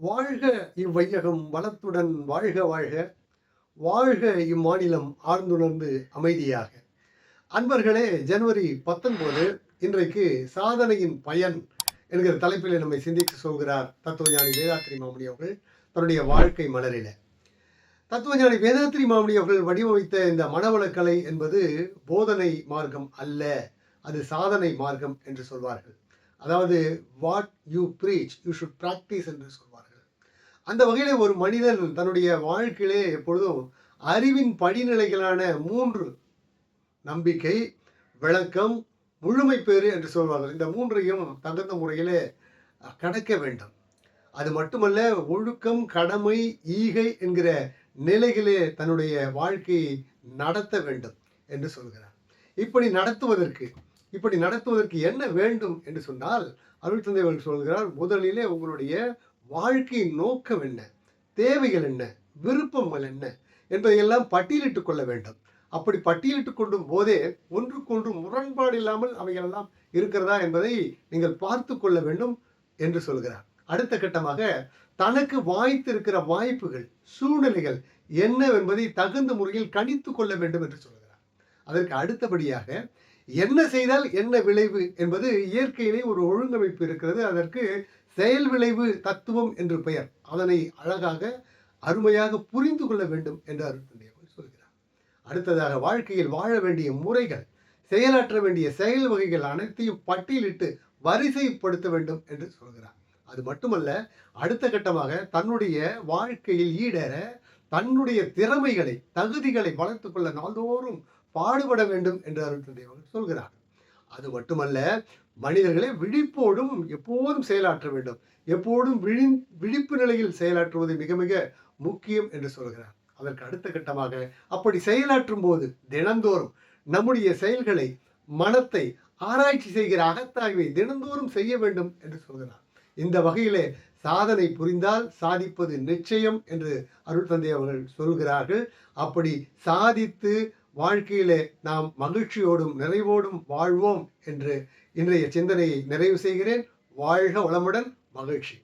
வாழ்க இவ்வையகம் வளத்துடன் வாழ்க வாழ்க வாழ்க இம்மாநிலம் ஆழ்ந்துணர்ந்து அமைதியாக. அன்பர்களே, ஜனவரி 19 இன்றைக்கு சாதனையின் பயன் என்கிற தலைப்பில் நம்மை சிந்திக்க சொல்கிறார் தத்துவஞானி வேதாத்ரி மாமுனி அவர்கள் தன்னுடைய வாழ்க்கை மலரில. தத்துவஞானி வேதாத்ரி மாமுனி அவர்கள் வடிவமைத்த இந்த மனவளக்கலை என்பது போதனை மார்க்கம் அல்ல, அது சாதனை மார்க்கம் என்று சொல்வார்கள். அதாவது what you preach you should practice என்று சொல்வார்கள். அந்த வகையில் ஒரு மனிதன் தன்னுடைய வாழ்க்கையிலே எப்பொழுதும் அறிவின் படிநிலைகளான 3 நம்பிக்கை, விளக்கம், முழுமை பேறு என்று சொல்வார்கள். இந்த 3ஐயும் தகுந்த முறையிலே கடக்க வேண்டும். அது மட்டுமல்ல, ஒழுக்கம், கடமை, ஈகை என்கிற நிலைகளே தன்னுடைய வாழ்க்கையை நடத்த வேண்டும் என்று சொல்கிறார். இப்படி நடத்துவதற்கு என்ன வேண்டும் என்று சொன்னால், அருள் தந்தை அவர்கள் சொல்கிறார், முதலிலே உங்களுடைய வாழ்க்கையின் நோக்கம் என்ன, தேவைகள் என்ன, விருப்பங்கள் என்ன என்பதையெல்லாம் பட்டியலிட்டுக் கொள்ள வேண்டும். அப்படி பட்டியலிட்டுக் கொள்ளும் போதே ஒன்றுக்கொன்று முரண்பாடு இல்லாமல் அவைகளெல்லாம் இருக்கிறதா என்பதை நீங்கள் பார்த்து கொள்ள வேண்டும் என்று சொல்கிறார். அடுத்த கட்டமாக தனக்கு வாய்த்திருக்கிற வாய்ப்புகள், சூழ்நிலைகள் என்னவென்பதை தகுந்த முறையில் கணித்து கொள்ள வேண்டும் என்று சொல்கிறார். அதற்கு அடுத்தபடியாக என்ன செய்தால் என்ன விளைவு என்பது இயற்கையிலே ஒரு ஒழுங்கமைப்பு இருக்கிறது. அதற்கு செயல் விளைவு தத்துவம் என்று பெயர். அதனை அழகாக அருமையாக புரிந்து கொள்ள வேண்டும் என்று அருள் தந்தை அவர்கள் சொல்கிறார். அடுத்ததாக வாழ்க்கையில் வாழ வேண்டிய முறைகள், செயலாற்ற வேண்டிய செயல் வகைகள் அனைத்தையும் பட்டியலிட்டு வரிசைப்படுத்த வேண்டும் என்று சொல்கிறார். அது மட்டுமல்ல, அடுத்த கட்டமாக தன்னுடைய வாழ்க்கையில் ஈடேற தன்னுடைய திறமைகளை, தகுதிகளை வளர்த்துக் கொள்ள நாள்தோறும் பாடுபட வேண்டும் என்று அருள் தந்தை அவர்கள் சொல்கிறார். அது மட்டுமல்ல, மனிதர்களை விழிப்போடும் எப்போதும் செயலாற்ற வேண்டும். எப்போதும் விழிப்பு நிலையில் செயலாற்றுவது மிக மிக முக்கியம் என்று சொல்கிறார். அதற்கு அடுத்த கட்டமாக அப்படி செயலாற்றும் போது தினந்தோறும் நம்முடைய செயல்களை, மனத்தை ஆராய்ச்சி செய்கிற அகத்தாய்வை தினந்தோறும் செய்ய வேண்டும் என்று சொல்கிறார். இந்த வகையிலே சாதனை புரிந்தால் சாதிப்பது நிச்சயம் என்று அருள் தந்தை அவர்கள் சொல்கிறார்கள். அப்படி சாதித்து வாழ்க்கையிலே நாம் மகிழ்ச்சியோடும் நிறைவோடும் வாழ்வோம் என்று இன்றைய சிந்தனையை நிறைவு செய்கிறேன். வாழ்க வளமுடன், மகிழ்ச்சி.